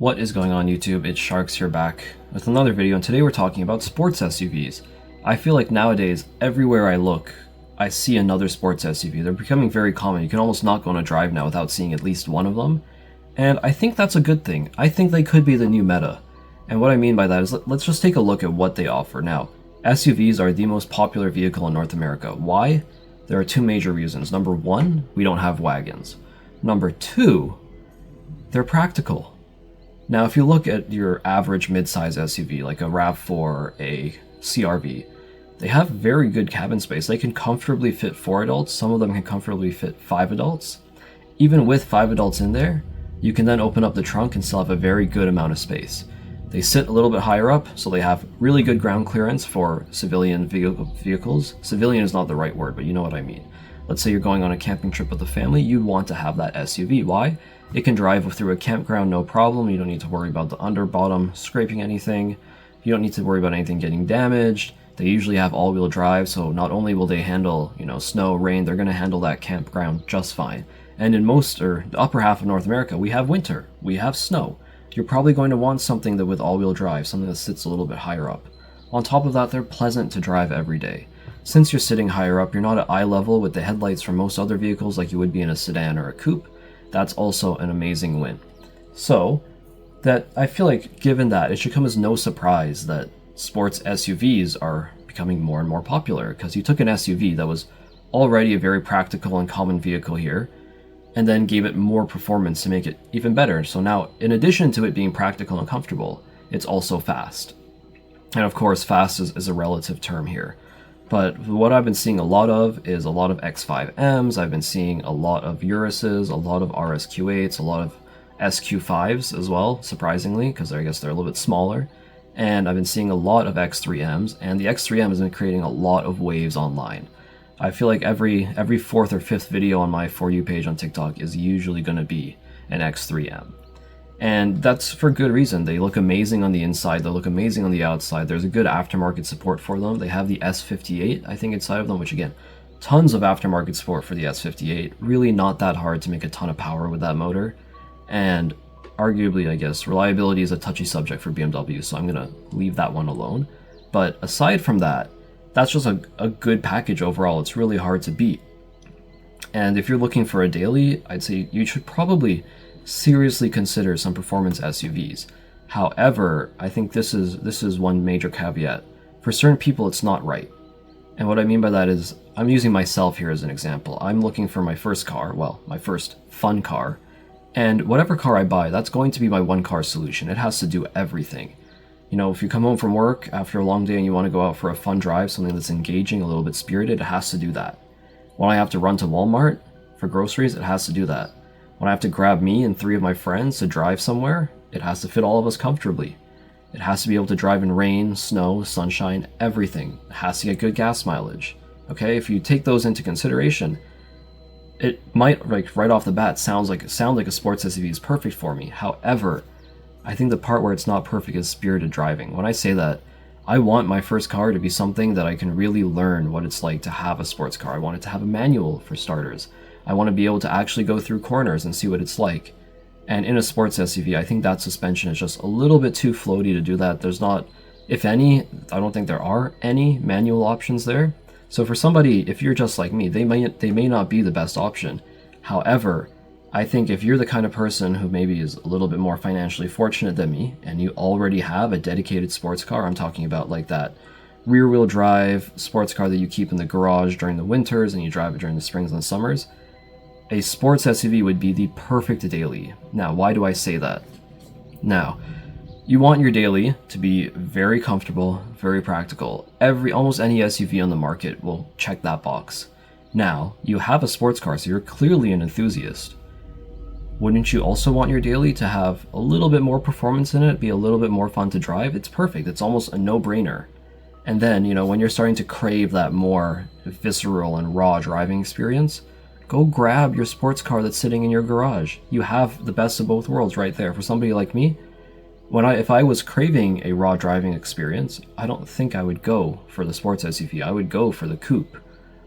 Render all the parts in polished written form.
What is going on YouTube? It's Sharks here back with another video, and today we're talking about sports SUVs. I feel like nowadays, everywhere I look, I see another sports SUV. They're becoming very common. You can almost not go on a drive now without seeing at least one of them. And I think that's a good thing. I think they could be the new meta. And what I mean by that is, let's just take a look at what they offer. Now, SUVs are the most popular vehicle in North America. Why? There are two major reasons. Number one, we don't have wagons. Number two, they're practical. Now, if you look at your average mid-size SUV, like a RAV4 or a CR-V, they have very good cabin space. They can comfortably fit 4 adults. Some of them can comfortably fit 5 adults. Even with 5 adults in there, you can then open up the trunk and still have a very good amount of space. They sit a little bit higher up, so they have really good ground clearance for civilian vehicles. Civilian is not the right word, but you know what I mean. Let's say you're going on a camping trip with the family, you'd want to have that SUV. Why? It can drive through a campground no problem. You don't need to worry about the underbottom scraping anything. You don't need to worry about anything getting damaged. They usually have all-wheel drive, so not only will they handle, snow, rain, they're going to handle that campground just fine. And in most, or the upper half of North America, we have winter, we have snow. You're probably going to want something that with all-wheel drive, something that sits a little bit higher up. On top of that, they're pleasant to drive every day. Since you're sitting higher up, you're not at eye level with the headlights from most other vehicles like you would be in a sedan or a coupe. That's also an amazing win. So, that I feel like given that, it should come as no surprise that sports SUVs are becoming more and more popular, because you took an SUV that was already a very practical and common vehicle here, and then gave it more performance to make it even better. So now, in addition to it being practical and comfortable, it's also fast. And of course, fast is a relative term here. But what I've been seeing a lot of is a lot of X5Ms, I've been seeing a lot of Uruses, a lot of RSQ8s, a lot of SQ5s as well, surprisingly, because I guess they're a little bit smaller. And I've been seeing a lot of X3Ms, and the X3M has been creating a lot of waves online. I feel like every fourth or fifth video on my For You page on TikTok is usually going to be an X3M. And that's for good reason. They look amazing on the inside, they look amazing on the outside. There's a good aftermarket support for them. They have the S58, I think, inside of them, which again, tons of aftermarket support for the S58. Really not that hard to make a ton of power with that motor. And arguably, I guess, reliability is a touchy subject for BMW, so I'm going to leave that one alone. But aside from that, that's just a good package overall. It's really hard to beat. And if you're looking for a daily, I'd say you should probably seriously consider some performance SUVs. However, I think this is one major caveat. For certain people, it's not right. And what I mean by that is, I'm using myself here as an example. I'm looking for my first car, well, my first fun car, and whatever car I buy, that's going to be my one car solution. It has to do everything. If you come home from work after a long day and you want to go out for a fun drive, something that's engaging, a little bit spirited, it has to do that. When I have to run to Walmart for groceries, it has to do that. When I have to grab me and 3 of my friends to drive somewhere, it has to fit all of us comfortably. It has to be able to drive in rain, snow, sunshine, everything. It has to get good gas mileage. Okay, if you take those into consideration, it might, like right off the bat, sound like a sports SUV is perfect for me. However, I think the part where it's not perfect is spirited driving. When I say that, I want my first car to be something that I can really learn what it's like to have a sports car. I want it to have a manual for starters. I want to be able to actually go through corners and see what it's like. And in a sports SUV, I think that suspension is just a little bit too floaty to do that. There's not, if any, I don't think there are any manual options there. So for somebody, if you're just like me, they may not be the best option. However, I think if you're the kind of person who maybe is a little bit more financially fortunate than me, and you already have a dedicated sports car, I'm talking about like that rear-wheel drive sports car that you keep in the garage during the winters and you drive it during the springs and summers, a sports SUV would be the perfect daily. Now, why do I say that? Now, you want your daily to be very comfortable, very practical. Almost any SUV on the market will check that box. Now, you have a sports car, so you're clearly an enthusiast. Wouldn't you also want your daily to have a little bit more performance in it, be a little bit more fun to drive? It's perfect. It's almost a no-brainer. And then, when you're starting to crave that more visceral and raw driving experience, go grab your sports car that's sitting in your garage. You have the best of both worlds right there. For somebody like me, if I was craving a raw driving experience, I don't think I would go for the sports SUV. I would go for the coupe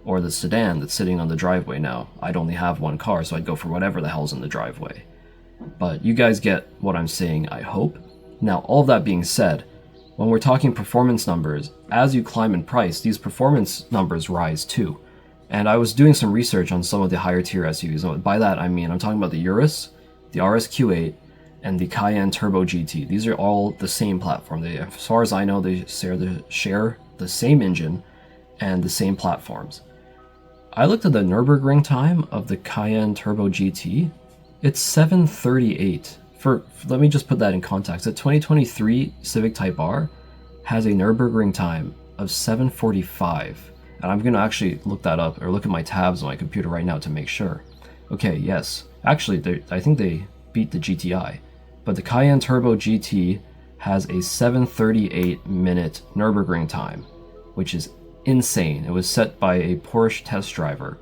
or the sedan that's sitting on the driveway now. I'd only have one car, so I'd go for whatever the hell's in the driveway. But you guys get what I'm saying, I hope. Now, all of that being said, when we're talking performance numbers, as you climb in price, these performance numbers rise too. And I was doing some research on some of the higher tier SUVs. And by that, I mean, I'm talking about the Urus, the RSQ8, and the Cayenne Turbo GT. These are all the same platform. They, as far as I know, they share the same engine and the same platforms. I looked at the Nürburgring time of the Cayenne Turbo GT. It's 7:38. Let me just put that in context. The 2023 Civic Type R has a Nürburgring time of 7:45. And I'm going to actually look that up, or look at my tabs on my computer right now to make sure. Okay, yes. Actually, I think they beat the GTI. But the Cayenne Turbo GT has a 7:38 minute Nürburgring time, which is insane. It was set by a Porsche test driver.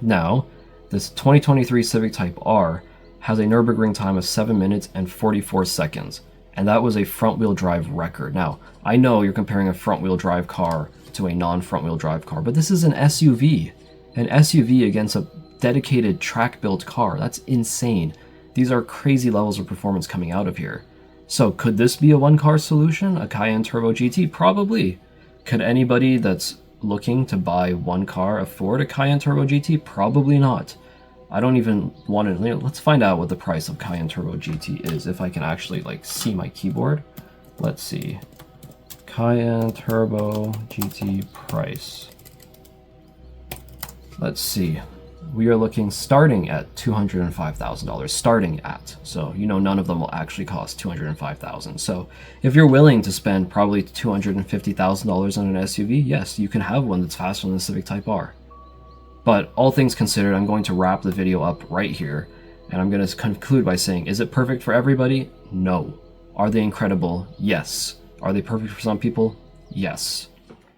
Now, this 2023 Civic Type R has a Nürburgring time of 7 minutes and 44 seconds. And that was a front-wheel drive record. Now, I know you're comparing a front-wheel drive car to a non-front-wheel drive car, but this is an SUV. An SUV against a dedicated track-built car. That's insane. These are crazy levels of performance coming out of here. So could this be a one-car solution? A Cayenne Turbo GT? Probably. Could anybody that's looking to buy one car afford a Cayenne Turbo GT? Probably not. I don't even want to... Let's find out what the price of Cayenne Turbo GT is, if I can actually see my keyboard. Let's see. Cayenne Turbo GT price. Let's see. We are looking starting at $205,000. Starting at. So, none of them will actually cost $205,000. So, if you're willing to spend probably $250,000 on an SUV, yes, you can have one that's faster than the Civic Type R. But all things considered, I'm going to wrap the video up right here. And I'm going to conclude by saying, is it perfect for everybody? No. Are they incredible? Yes. Are they perfect for some people? Yes.